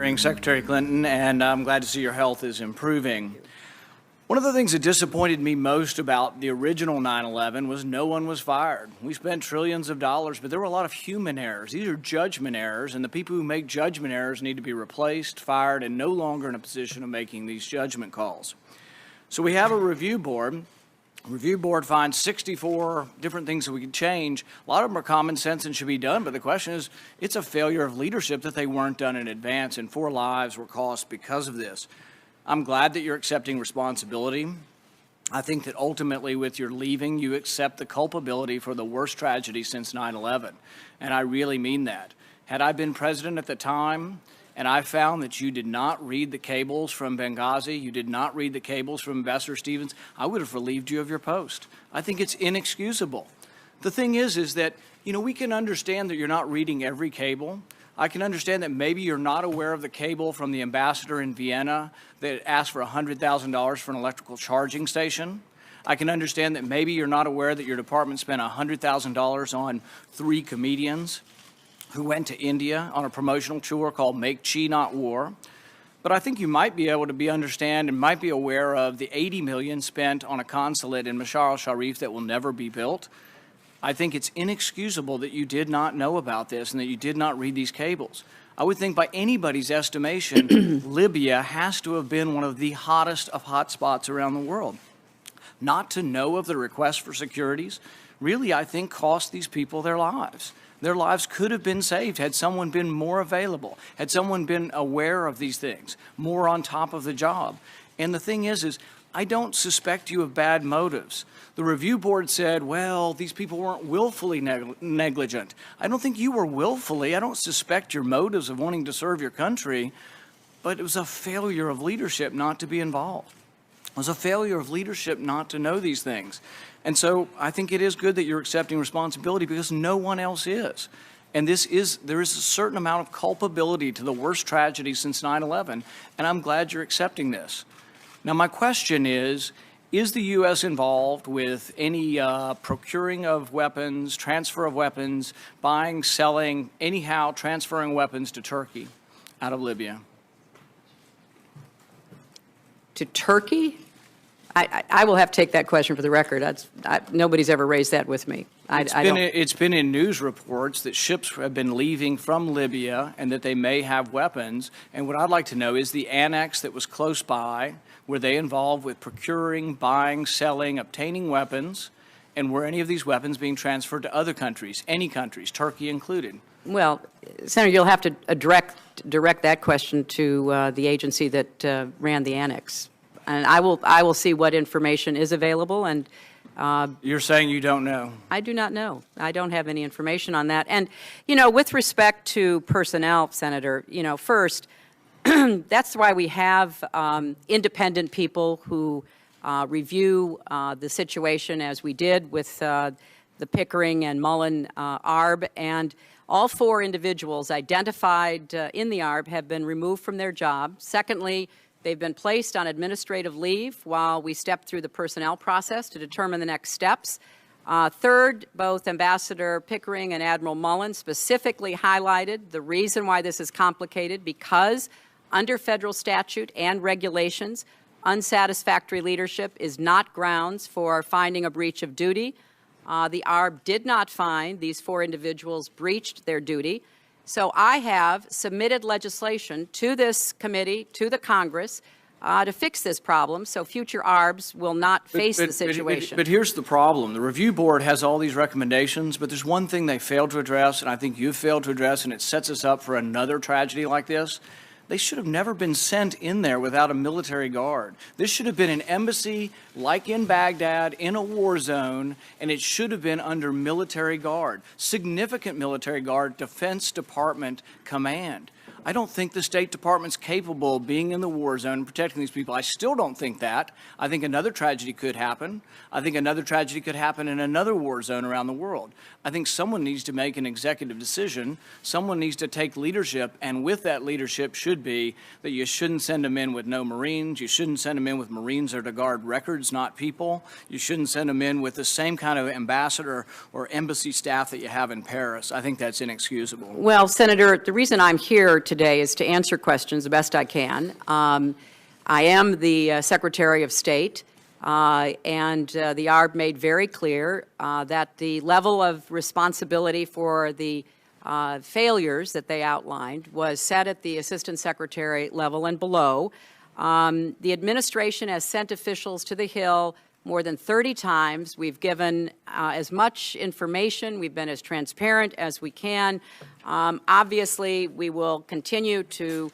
Secretary Clinton, and I'm glad to see your health is improving. One of the things that disappointed me most about the original 9/11 was no one was fired. We spent trillions of dollars, but there were a lot of human errors. These are judgment errors, and the people who make judgment errors need to be replaced, fired, and no longer in a position of making these judgment calls. So we have a review board. The review board finds 64 different things that we could change. A lot of them are common sense and should be done, but the question is, it's a failure of leadership that they weren't done in advance, and 4 lives were cost because of this. I'm glad that you're accepting responsibility. I think that ultimately with your leaving, you accept the culpability for the worst tragedy since 9/11, and I really mean that. Had I been president at the time, and I found that you did not read the cables from Benghazi, you did not read the cables from Ambassador Stevens, I would have relieved you of your post. I think it's inexcusable. The thing is that, we can understand that you're not reading every cable. I can understand that maybe you're not aware of the cable from the ambassador in Vienna that asked for $100,000 for an electrical charging station. I can understand that maybe you're not aware that your department spent $100,000 on 3 comedians who went to India on a promotional tour called Make Chi Not War. But I think you might be able to understand and might be aware of the $80 million spent on a consulate in Mashar al-Sharif that will never be built. I think it's inexcusable that you did not know about this and that you did not read these cables. I would think by anybody's estimation, Libya has to have been one of the hottest of hot spots around the world. Not to know of the request for securities really, I think, cost these people their lives. Their lives could have been saved had someone been more available, had someone been aware of these things, more on top of the job. And the thing is I don't suspect you of bad motives. The review board said, well, these people weren't willfully negligent. I don't think you were willfully. I don't suspect your motives of wanting to serve your country, but it was a failure of leadership not to be involved. It was a failure of leadership not to know these things. And so I think it is good that you're accepting responsibility because no one else is. And there is a certain amount of culpability to the worst tragedy since 9/11, and I'm glad you're accepting this. Now, my question is the U.S. involved with any procuring of weapons, transfer of weapons, buying, selling, anyhow transferring weapons to Turkey out of Libya? To Turkey? I will have to take that question for the record. Nobody's ever raised that with me. It's been in news reports that ships have been leaving from Libya and that they may have weapons. And what I'd like to know is the annex that was close by, were they involved with procuring, buying, selling, obtaining weapons? And were any of these weapons being transferred to other countries, any countries, Turkey included? Well, Senator, you'll have to direct that question to the agency that ran the annex. And I will see what information is available. And you're saying you don't know? I do not know. I don't have any information on that. And, with respect to personnel, Senator, first, that's why we have independent people who review the situation as we did with the Pickering and Mullen ARB. And all 4 individuals identified in the ARB have been removed from their job. Secondly, they've been placed on administrative leave while we step through the personnel process to determine the next steps. Third, both Ambassador Pickering and Admiral Mullen specifically highlighted the reason why this is complicated because under federal statute and regulations, unsatisfactory leadership is not grounds for finding a breach of duty. The ARB did not find these 4 individuals breached their duty. So I have submitted legislation to this committee, to the Congress, to fix this problem so future ARBs will not face the situation. But here's the problem. The review board has all these recommendations, but there's one thing they failed to address, and I think you've failed to address, and it sets us up for another tragedy like this. They should have never been sent in there without a military guard. This should have been an embassy like in Baghdad in a war zone, and it should have been under military guard, significant military guard, Defense Department command. I don't think the State Department's capable of being in the war zone and protecting these people. I still don't think that. I think another tragedy could happen. I think another tragedy could happen in another war zone around the world. I think someone needs to make an executive decision. Someone needs to take leadership, and with that leadership should be that you shouldn't send them in with no Marines. You shouldn't send them in with Marines that are to guard records, not people. You shouldn't send them in with the same kind of ambassador or embassy staff that you have in Paris. I think that's inexcusable. Well, Senator, the reason I'm here today is to answer questions the best I can. I am the Secretary of State, and the ARB made very clear that the level of responsibility for the failures that they outlined was set at the Assistant Secretary level and below. The administration has sent officials to the Hill more than 30 times. We've given as much information. We've been as transparent as we can. Obviously, we will continue to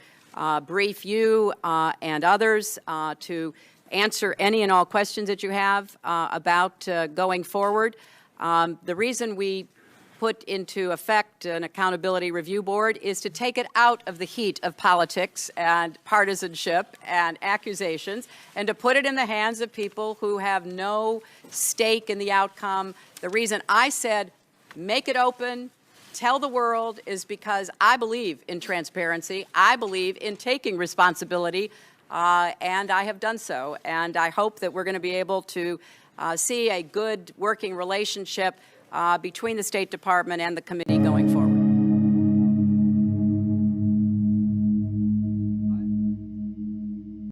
brief you and others to answer any and all questions that you have about going forward. The reason we put into effect an accountability review board is to take it out of the heat of politics and partisanship and accusations and to put it in the hands of people who have no stake in the outcome. The reason I said make it open, tell the world, is because I believe in transparency. I believe in taking responsibility, and I have done so. And I hope that we're going to be able to see a good working relationship between the State Department and the Committee.